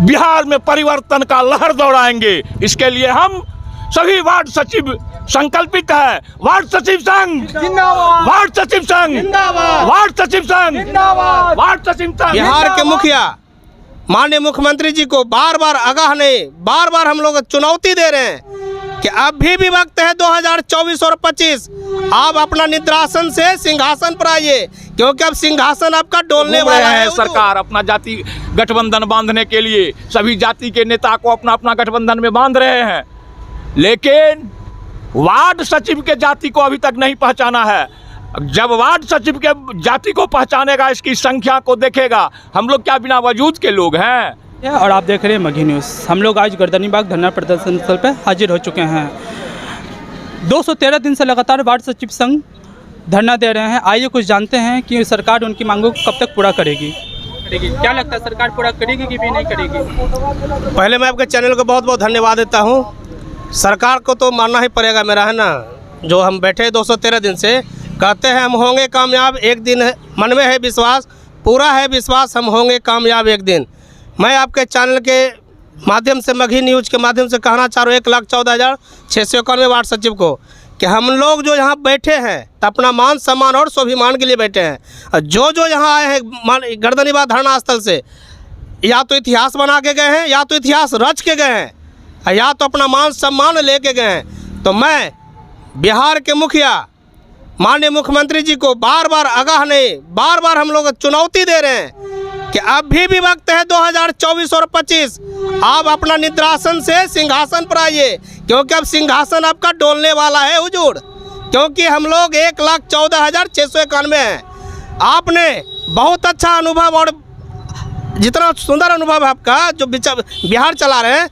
बिहार में परिवर्तन का लहर दौड़ाएंगे। इसके लिए हम सभी वार्ड सचिव संकल्पित है। वार्ड सचिव संघ जिंदाबाद, वार्ड सचिव संघ जिंदाबाद, वार्ड सचिव संघ जिंदाबाद, वार्ड सचिव संघ। बिहार के मुखिया माननीय मुख्यमंत्री जी को बार बार आगाह नहीं, बार बार हम लोग चुनौती दे रहे हैं कि अभी भी वक्त है 2024 और 25, आप अपना निद्रासन से सिंहासन पर आइए, क्योंकि अब सिंहासन आपका डोलने वाला है। सरकार अपना जाति गठबंधन बांधने के लिए सभी जाति के नेता को अपना अपना गठबंधन में बांध रहे हैं, लेकिन वार्ड सचिव के जाति को अभी तक नहीं पहचाना है। जब वार्ड सचिव के जाति को पहचानेगा, इसकी संख्या को देखेगा, हम लोग क्या बिना वजूद के लोग हैं। और आप देख रहे हैं मघी न्यूज़। हम लोग आज गर्दनीबाग धरना प्रदर्शन स्थल पर हाजिर हो चुके हैं। 213 दिन से लगातार वार्ड सचिव संघ धरना दे रहे हैं। आइए कुछ जानते हैं कि सरकार उनकी मांगों को कब तक पूरा करेगी। क्या लगता है, सरकार पूरा करेगी कि भी नहीं करेगी? पहले मैं आपके चैनल को बहुत बहुत धन्यवाद देता हूँ। सरकार को तो मानना ही पड़ेगा मेरा, है ना। जो हम बैठे 213 दिन से कहते हैं हम होंगे कामयाब एक दिन, मन में है विश्वास, पूरा है विश्वास, हम होंगे कामयाब एक दिन। मैं आपके चैनल के माध्यम से, मघी न्यूज़ के माध्यम से कहना चाह रहा हूँ 1,14,691 वार्ड सचिव को कि हम लोग जो यहाँ बैठे हैं तो अपना मान सम्मान और स्वाभिमान के लिए बैठे हैं। और जो यहाँ आए हैं गर्दनीबाग धरना स्थल से, या तो इतिहास बना के गए हैं, या तो इतिहास रच के गए हैं, या तो अपना मान सम्मान लेके गए हैं। तो मैं बिहार के मुखिया माननीय मुख्यमंत्री जी को बार बार आगाह नहीं, बार बार हम लोग चुनौती दे रहे हैं कि अभी भी वक्त है 2024 और 25, आप अपना निद्रासन से सिंहासन पर आइए, क्योंकि अब सिंहासन आपका डोलने वाला है हुजूर। क्योंकि हम लोग 1,14,691 हैं। आपने बहुत अच्छा अनुभव और जितना सुंदर अनुभव है आपका, जो बिहार चला रहे हैं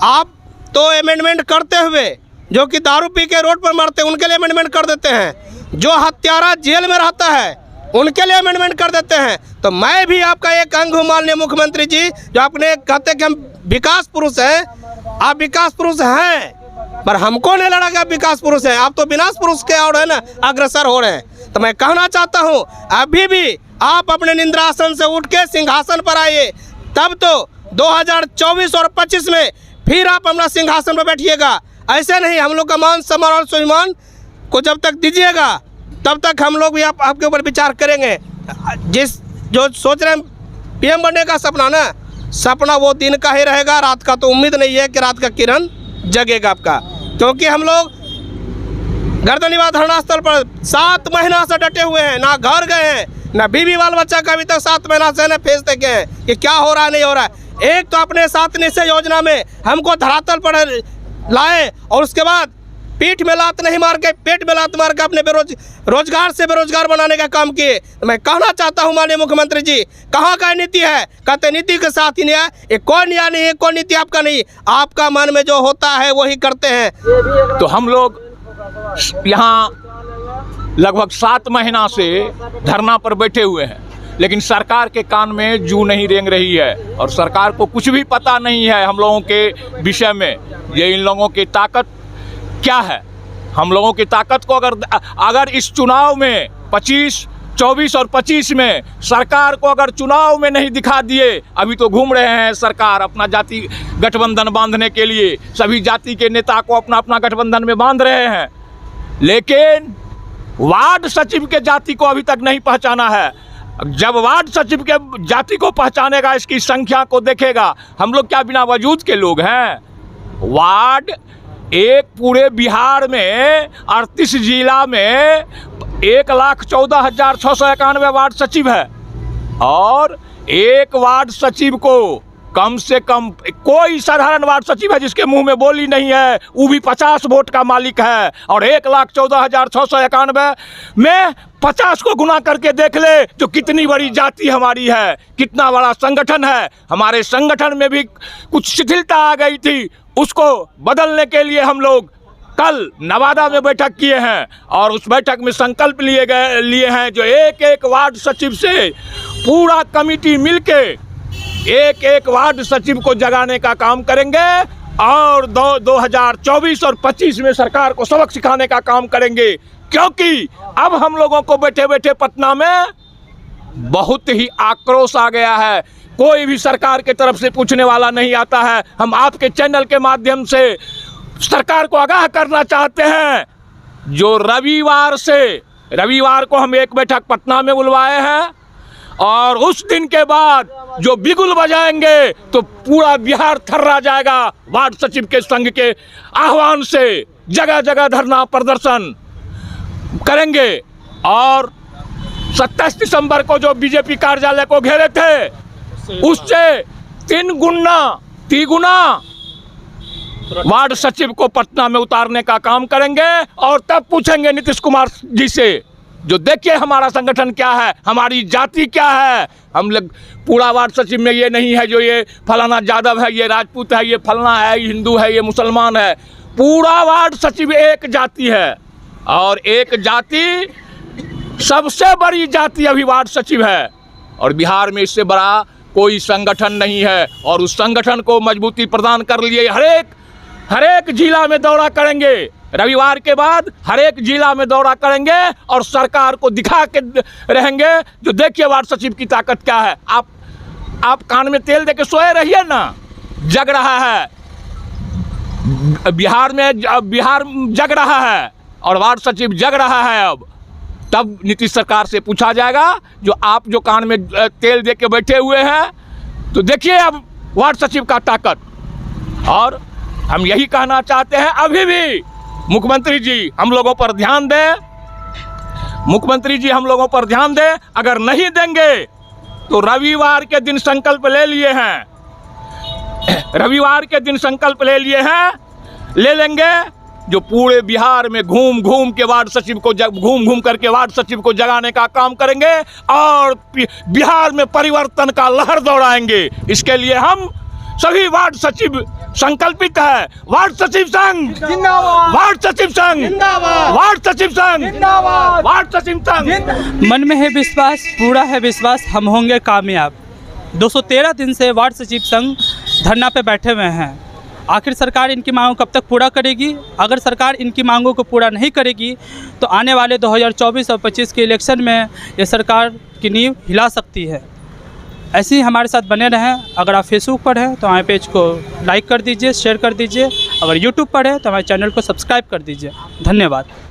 आप, तो अमेंडमेंट करते हुए जो कि दारू पी के रोड पर मरते हैं उनके लिए अमेंडमेंट कर देते हैं, जो हत्यारा जेल में रहता है उनके लिए अमेंडमेंट कर देते हैं। तो मैं भी आपका एक अंग हूँ माननीय मुख्यमंत्री जी, जो आपने कहते हैं कि हम विकास पुरुष हैं, आप विकास पुरुष हैं, पर हमको नहीं लगा कि आप विकास पुरुष हैं, आप तो विनाश पुरुष के और है ना अग्रसर हो रहे हैं। तो मैं कहना चाहता हूँ अभी भी आप अपने निद्रासन से उठ के सिंहासन पर आइए, तब तो 2024 और 25 में फिर आप अपना सिंहासन पर बैठिएगा। ऐसे नहीं, हम लोग का मान सम्मान और स्वाभिमान को जब तक दीजिएगा तब तक हम लोग भी आपके ऊपर विचार करेंगे। जो सोच रहे हैं पीएम बनने का सपना ना, सपना वो दिन का ही रहेगा, रात का तो उम्मीद नहीं है कि रात का किरण जगेगा आपका। क्योंकि हम लोग गर्दनीबाग धरना स्थल पर 7 महीना से डटे हुए हैं, ना घर गए हैं, ना बीवी बाल बच्चा का अभी तक 7 महीना से न फेस देखे हैं कि क्या हो रहा है नहीं हो रहा है। एक तो अपने 7 निश्चय योजना में हमको धरातल पर लाए, और उसके बाद पीठ में लात नहीं मार के, पेट में लात मार के अपने रोजगार से बेरोजगार बनाने का काम किए। तो मैं कहना चाहता हूं माननीय मुख्यमंत्री जी, कहाँ का नीति है? कहते नीति के साथ ही न्याय, एक कोई न्याय नहीं है, कोई नीति आपका नहीं, आपका मन में जो होता है वही करते हैं। तो हम लोग यहाँ लगभग 7 महीना से धरना पर बैठे हुए हैं, लेकिन सरकार के कान में जू नहीं रेंग रही है, और सरकार को कुछ भी पता नहीं है हम लोगों के विषय में। ये इन लोगों की ताकत क्या है? हम लोगों की ताकत को अगर इस चुनाव में 24 और 25 में सरकार को अगर चुनाव में नहीं दिखा दिए, अभी तो घूम रहे हैं सरकार अपना जाति गठबंधन बांधने के लिए, सभी जाति के नेता को अपना अपना गठबंधन में बांध रहे हैं, लेकिन वार्ड सचिव के जाति को अभी तक नहीं पहचाना है। जब वार्ड सचिव के जाति को पहचानेगा, इसकी संख्या को देखेगा, हम लोग क्या बिना वजूद के लोग हैं? वार्ड एक पूरे बिहार में 38 जिला में 1,14,691 वार्ड सचिव है, और एक वार्ड सचिव को कम से कम, कोई साधारण वार्ड सचिव है जिसके मुंह में बोली नहीं है, वो भी 50 वोट का मालिक है, और 1,14,691 में 50 को गुना करके देख ले जो कितनी बड़ी जाति हमारी है, कितना बड़ा संगठन है। हमारे संगठन में भी कुछ शिथिलता आ गई थी, उसको बदलने के लिए हम लोग कल नवादा में बैठक किए हैं, और उस बैठक में संकल्प लिए हैं जो एक वार्ड सचिव से पूरा कमेटी मिलके एक वार्ड सचिव को जगाने का काम करेंगे, और 2024 और 25 में सरकार को सबक सिखाने का काम करेंगे। क्योंकि अब हम लोगों को बैठे बैठे पटना में बहुत ही आक्रोश आ गया है कोई भी सरकार के तरफ से पूछने वाला नहीं आता है। हम आपके चैनल के माध्यम से सरकार को आगाह करना चाहते हैं, जो रविवार को हम एक बैठक पटना में बुलवाए हैं और उस दिन के बाद जो बिगुल बजाएंगे तो पूरा बिहार थर्रा जाएगा। वार्ड सचिव के संघ के आह्वान से जगह जगह धरना प्रदर्शन करेंगे और 27 दिसंबर को जो बीजेपी कार्यालय को घेरे थे उससे 3 गुना वार्ड सचिव को पटना में उतारने का काम करेंगे और तब पूछेंगे नीतीश कुमार जी से, जो देखिए हमारा संगठन क्या है, हमारी जाति क्या है। हम लोग पूरा वार्ड सचिव में ये नहीं है जो ये फलाना यादव है, ये राजपूत है, ये फलाना है, ये हिंदू है, ये मुसलमान है। पूरा वार्ड सचिव एक जाति है और एक जाति सबसे बड़ी जाति अभी वार्ड सचिव है और बिहार में इससे बड़ा कोई संगठन नहीं है। और उस संगठन को मजबूती प्रदान कर लिए हर एक जिला में दौरा करेंगे। रविवार के बाद हर एक जिला में दौरा करेंगे और सरकार को दिखा के रहेंगे, जो देखिए वार्ड सचिव की ताकत क्या है। आप कान में तेल दे के सोए रहिए ना, जग रहा है बिहार जग रहा है और वार्ड सचिव जग रहा है। अब तब नीतीश सरकार से पूछा जाएगा, जो आप जो कान में तेल दे के बैठे हुए हैं, तो देखिए अब वार्ड सचिव का ताकत। और हम यही कहना चाहते हैं, अभी भी मुख्यमंत्री जी हम लोगों पर ध्यान दें, मुख्यमंत्री जी हम लोगों पर ध्यान दें। अगर नहीं देंगे तो रविवार के दिन संकल्प ले लिए हैं, रविवार के दिन संकल्प ले लिए हैं, ले लेंगे, जो पूरे बिहार में घूम घूम के वार्ड सचिव को घूम करके वार्ड सचिव को जगाने का काम करेंगे और बिहार में परिवर्तन का लहर दौड़ाएंगे। इसके लिए हम सभी वार्ड सचिव संकल्पित है। वार्ड सचिव संघ जिंदाबाद, वार्ड सचिव संघ जिंदाबाद, वार्ड सचिव संघ जिंदाबाद, वार्ड सचिव संघ। मन में है विश्वास, पूरा है विश्वास, हम होंगे कामयाब। 213 दिन से वार्ड सचिव संघ धरना पे बैठे हुए हैं। आखिर सरकार इनकी मांगों को कब तक पूरा करेगी? अगर सरकार इनकी मांगों को पूरा नहीं करेगी तो आने वाले 2024 और 25 के इलेक्शन में ये सरकार की नींव हिला सकती है। ऐसे ही हमारे साथ बने रहें। अगर आप फेसबुक पर हैं तो हमारे पेज को लाइक कर दीजिए, शेयर कर दीजिए। अगर यूट्यूब पर है तो हमारे चैनल को सब्सक्राइब कर दीजिए। धन्यवाद।